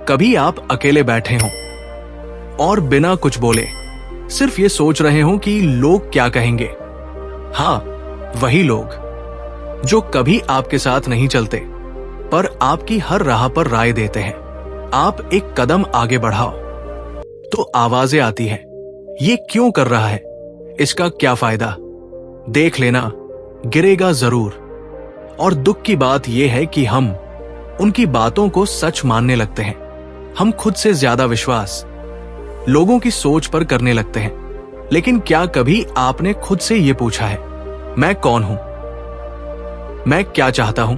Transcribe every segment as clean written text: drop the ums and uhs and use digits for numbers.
कभी आप अकेले बैठे हों और बिना कुछ बोले सिर्फ ये सोच रहे हों कि लोग क्या कहेंगे। हाँ, वही लोग जो कभी आपके साथ नहीं चलते पर आपकी हर राह पर राय देते हैं। आप एक कदम आगे बढ़ाओ तो आवाजें आती हैं, ये क्यों कर रहा है, इसका क्या फायदा, देख लेना, गिरेगा जरूर। और दुख की बात यह है कि हम उनकी बातों को सच मानने लगते हैं। हम खुद से ज्यादा विश्वास लोगों की सोच पर करने लगते हैं। लेकिन क्या कभी आपने खुद से यह पूछा है, मैं कौन हूं, मैं क्या चाहता हूं?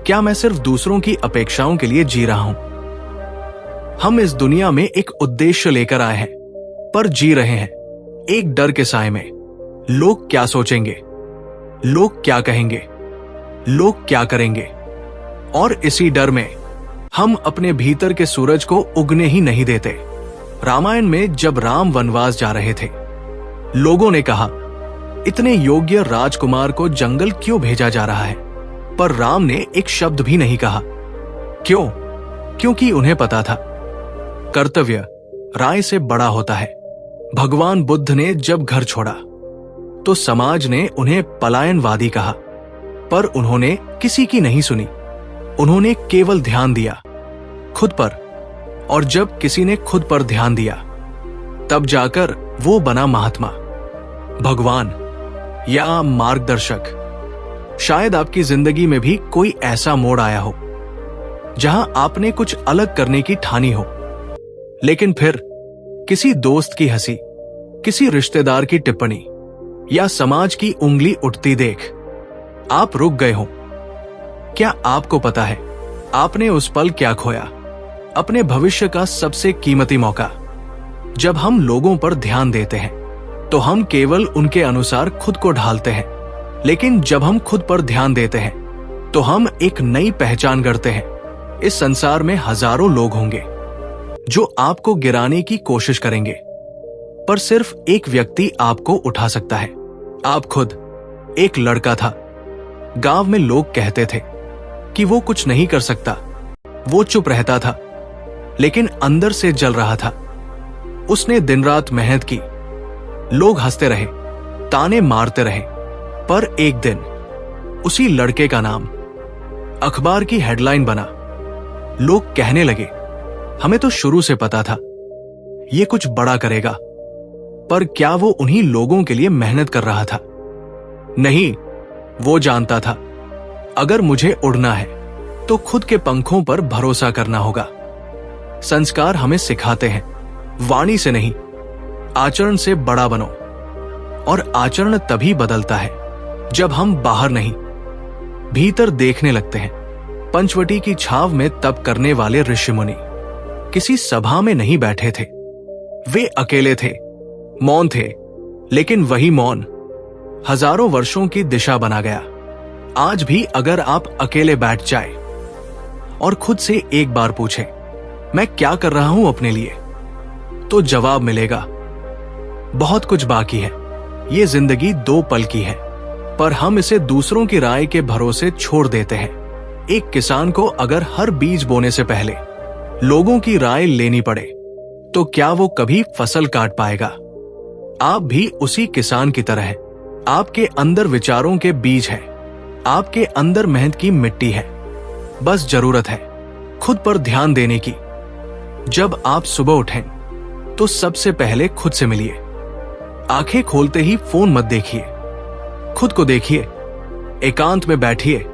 क्या मैं सिर्फ दूसरों की अपेक्षाओं के लिए जी रहा हूं? हम इस दुनिया में एक उद्देश्य लेकर आए हैं पर जी रहे हैं एक डर के साए में। लोग क्या सोचेंगे, लोग क्या कहेंगे, लोग क्या करेंगे। और इसी डर में हम अपने भीतर के सूरज को उगने ही नहीं देते। रामायण में जब राम वनवास जा रहे थे, लोगों ने कहा, इतने योग्य राजकुमार को जंगल क्यों भेजा जा रहा है? पर राम ने एक शब्द भी नहीं कहा। क्यों? क्योंकि उन्हें पता था कर्तव्य राय से बड़ा होता है। भगवान बुद्ध ने जब घर छोड़ा तो समाज ने उन्हें पलायनवादी कहा, पर उन्होंने किसी की नहीं सुनी। उन्होंने केवल ध्यान दिया खुद पर, और जब किसी ने खुद पर ध्यान दिया तब जाकर वो बना महात्मा, भगवान या मार्गदर्शक। शायद आपकी जिंदगी में भी कोई ऐसा मोड़ आया हो जहां आपने कुछ अलग करने की ठानी हो, लेकिन फिर किसी दोस्त की हंसी, किसी रिश्तेदार की टिप्पणी या समाज की उंगली उठती देख आप रुक गए हो। क्या आपको पता है आपने उस पल क्या खोया? अपने भविष्य का सबसे कीमती मौका। जब हम लोगों पर ध्यान देते हैं तो हम केवल उनके अनुसार खुद को ढालते हैं, लेकिन जब हम खुद पर ध्यान देते हैं तो हम एक नई पहचान गढ़ते हैं। इस संसार में हजारों लोग होंगे जो आपको गिराने की कोशिश करेंगे, पर सिर्फ एक व्यक्ति आपको उठा सकता है, आप खुद। एक लड़का था, गांव में लोग कहते थे कि वो कुछ नहीं कर सकता। वो चुप रहता था लेकिन अंदर से जल रहा था। उसने दिन रात मेहनत की, लोग हंसते रहे, ताने मारते रहे, पर एक दिन उसी लड़के का नाम अखबार की हेडलाइन बना। लोग कहने लगे, हमें तो शुरू से पता था ये कुछ बड़ा करेगा। पर क्या वो उन्हीं लोगों के लिए मेहनत कर रहा था? नहीं, वो जानता था अगर मुझे उड़ना है तो खुद के पंखों पर भरोसा करना होगा। संस्कार हमें सिखाते हैं, वाणी से नहीं, आचरण से बड़ा बनो। और आचरण तभी बदलता है जब हम बाहर नहीं, भीतर देखने लगते हैं। पंचवटी की छाव में तप करने वाले ऋषि मुनि किसी सभा में नहीं बैठे थे। वे अकेले थे, मौन थे, लेकिन वही मौन हजारों वर्षों की दिशा बना गया। आज भी अगर आप अकेले बैठ जाए और खुद से एक बार पूछें, मैं क्या कर रहा हूं अपने लिए, तो जवाब मिलेगा, बहुत कुछ बाकी है। ये जिंदगी 2 पल की है, पर हम इसे दूसरों की राय के भरोसे छोड़ देते हैं। एक किसान को अगर हर बीज बोने से पहले लोगों की राय लेनी पड़े तो क्या वो कभी फसल काट पाएगा? आप भी उसी किसान की तरह हैं। आपके अंदर विचारों के बीज हैं, आपके अंदर मेहनत की मिट्टी है। बस जरूरत है खुद पर ध्यान देने की। जब आप सुबह उठें तो सबसे पहले खुद से मिलिए। आंखें खोलते ही फोन मत देखिए, खुद को देखिए। एकांत में बैठिए,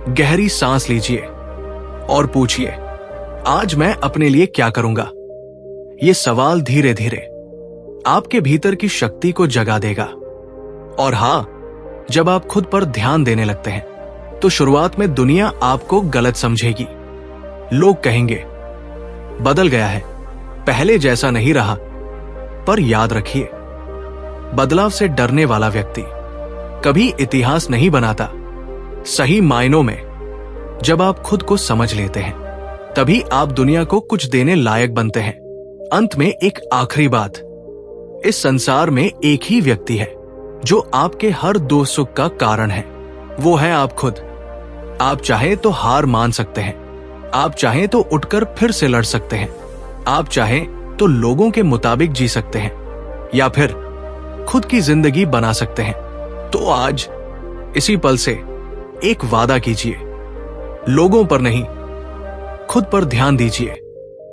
गहरी सांस लीजिए और पूछिए, आज मैं अपने लिए क्या करूंगा? ये सवाल धीरे धीरे आपके भीतर की शक्ति को जगा देगा। और हां, जब आप खुद पर ध्यान देने लगते हैं तो शुरुआत में दुनिया आपको गलत समझेगी। लोग कहेंगे, बदल गया है, पहले जैसा नहीं रहा। पर याद रखिए, बदलाव से डरने वाला व्यक्ति कभी इतिहास नहीं बनाता। सही मायनों में जब आप खुद को समझ लेते हैं तभी आप दुनिया को कुछ देने लायक बनते हैं। अंत में एक आखिरी बात, इस संसार में एक ही व्यक्ति है जो आपके हर दुख सुख का कारण है, वो है आप खुद। आप चाहे तो हार मान सकते हैं, आप चाहें तो उठकर फिर से लड़ सकते हैं। आप चाहें तो लोगों के मुताबिक जी सकते हैं या फिर खुद की जिंदगी बना सकते हैं। तो आज इसी पल से एक वादा कीजिए, लोगों पर नहीं, खुद पर ध्यान दीजिए।